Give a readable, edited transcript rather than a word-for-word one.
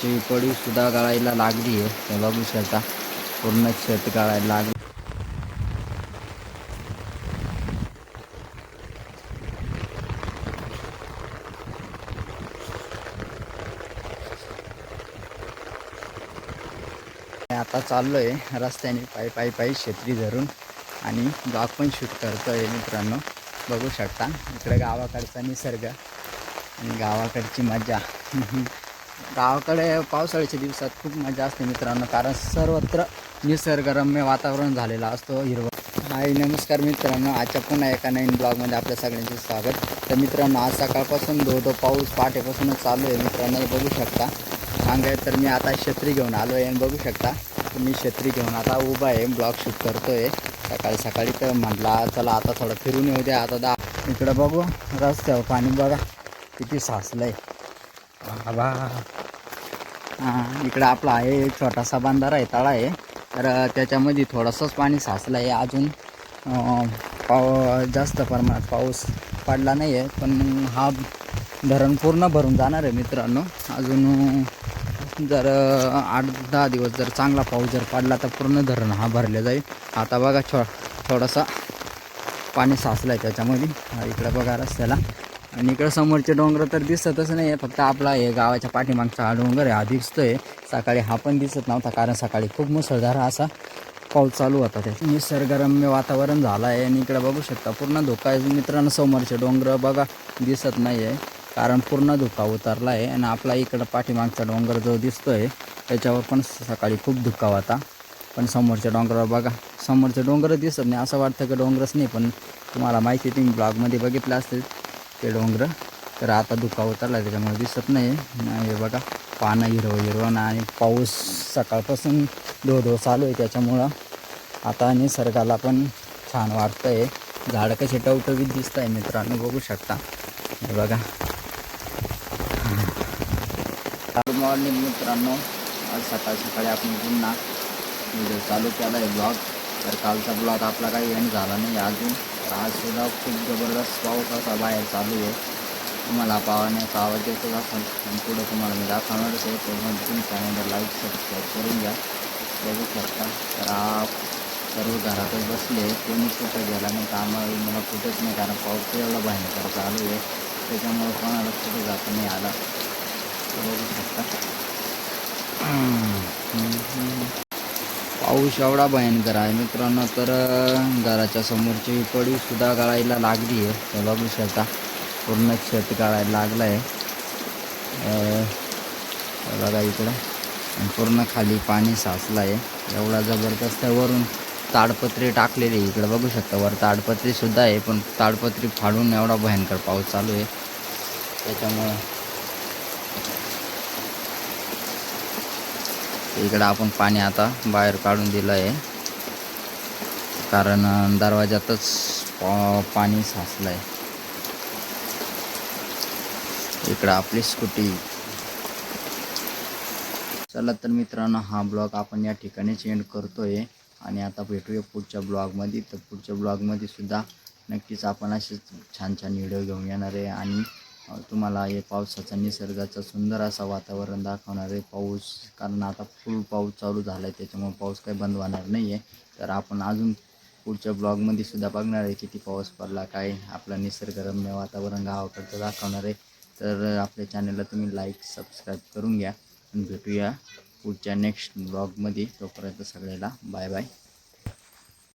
समोरची पडी सुद्धा गळायला लागली आहे. ते बघू शकता पूर्ण शेत गळायला लागली. आता चाललोय रस्त्याने पायी शेत्री धरून आणि ब्लॉग पण शूट करतोय मित्रांनो. बघू शकता इकडे गावाकडचा निसर्ग आणि गावाकडची मजा. गावाकडे पावसाळ्याच्या दिवसात खूप मजा असते मित्रांनो, कारण सर्वत्र निसर्गरम्य वातावरण झालेलं असतो हिरवं. हाय नमस्कार मित्रांनो, आजच्या पुन्हा एका नवीन ब्लॉगमध्ये आपल्या सगळ्यांचे स्वागत. तर मित्रांनो आज सकाळपासून धो पाऊस पहाटेपासूनच चालू आहे मित्रांनो. बघू शकता सांगाय तर मी आता छत्री घेऊन आलो आहे आणि बघू शकता मी छत्री घेऊन आता उभा आहे, ब्लॉग शूट करतोय सकाळी सकाळी. तर म्हटला चला आता थोडं फिरून येऊ द्या. आता इकडं बघू रस्त्यावर पाणी बघा किती साचलंय. बा इकडं आपला आहे एक छोटासा बांधारा आहे, तळा आहे. तर त्याच्यामध्ये थोडंसंच पाणी साचलं आहे. अजून जास्त प्रमाणात पाऊस पडला नाही आहे, पण हा धरण पूर्ण भरून जाणार आहे मित्रांनो. अजून जर 8-10 दिवस जर चांगला पाऊस जर पडला तर पूर्ण धरण हा भरले जाईल. आता बघा थोडासा पाणी साचलं आहे त्याच्यामध्ये. इकडं बघा रस्त्याला आणि इकडं समोरचे डोंगर तर दिसतच नाही आहे, फक्त आपला हे गावाच्या पाठीमागचा हा डोंगर आहे हा दिसतोय. सकाळी हा पण दिसत नव्हता, कारण सकाळी खूप मुसळधार असा पाऊस चालू होता. त्यात निसर्गरम्य वातावरण झालं आहे आणि इकडे बघू शकता पूर्ण धुका आहे मित्रांनो. समोरचे डोंगर बघा दिसत नाही आहे, कारण पूर्ण धुका उतरला आहे. आणि आपला इकडं पाठीमागचा डोंगर जो दिसतोय त्याच्यावर पण सकाळी खूप धुका होता, पण समोरच्या डोंगरावर बघा समोरचे डोंगर दिसत नाही. असं वाटतं की डोंगरच नाही, पण तुम्हाला माहिती तुम्ही ब्लॉगमध्ये बघितलं असेल ते डोंगर. तर आता धुका उतरला आहे त्याच्यामुळे दिसत नाही. हे बघा पानं हिरवं आणि पाऊस सकाळपासून धो चालू आहे, त्याच्यामुळं आता निसर्गाला पण छान वाटतं आहे. झाडं कसे टवटवीत दिसत आहे मित्रांनो, बघू शकता. हे बघा गुड मॉर्निंग मित्रांनो. आज सकाळी आपण पुन्हा व्हिडिओ चालू केला आहे ब्लॉग. तर कालचा ब्लॉग आपला काही एंड झाला नाही अजून. आज सुद्धा खूप जबरदस्त पाऊस असा बाहेर चालू आहे. तुम्हाला पावण्याचा आवाज येतच असेल आणि पुढं तुम्हाला मी दाखवणारच आहे. तर तुम्ही चॅनलला लाईक सबस्क्राईब करून घ्या. बघू शकता तर सर्व घरातच बसले, कोणीच कुठं गेला नाही कामाला मला कुठंच नाही, कारण पाऊस एवढा भयंकर चालू आहे त्याच्यामुळं कोणाला कुठे जाता नाही आला. बघू शकता पाऊस एवढा भयंकर आहे मित्रांनो. तर घराच्या समोरची पडी सुद्धा गळायला लागली आहे. तर बघू शकता पूर्ण शेत गळायला लागलं आहे. बघा इकडं पूर्ण खाली पाणी साचलं आहे एवढा जबरदस्त. वरून ताडपत्री टाकलेली आहे इकडं बघू शकता. वर ताडपत्री सुद्धा आहे, पण ताडपत्री फाडून एवढा भयंकर पाऊस चालू आहे त्याच्यामुळं इकडं आपण पाणी आता बाहेर काढून दिलं आहे, कारण दरवाजातच पाणी साचलं आहे. इकडं आपली स्कूटी. चला तर मित्रांनो हा ब्लॉग आपण या ठिकाणीच एंड करतोय आणि आता भेटूया पुढच्या ब्लॉगमध्ये. तर पुढच्या ब्लॉगमध्ये सुद्धा नक्कीच आपण असेच छान व्हिडिओ घेऊन येणार आहे आणि तुम्हाला हे पावसाचा निसर्गाचं सुंदर असं वातावरण दाखवणार आहे. पाऊस कारण आता फुल पाऊस चालू झाला आहे, त्याच्यामुळे पाऊस काही बंद होणार नाही आहे. तर आपण अजून पुढच्या ब्लॉगमध्ये सुद्धा बघणार आहे किती पाऊस पडला, काय आपलं निसर्गरम्य वातावरण गावाकडचं दाखवणार आहे. तर आपल्या चॅनलला तुम्ही लाईक सबस्क्राईब करून घ्या आणि भेटूया पुढच्या नेक्स्ट ब्लॉगमध्ये. तोपर्यंत सगळ्याला बाय बाय.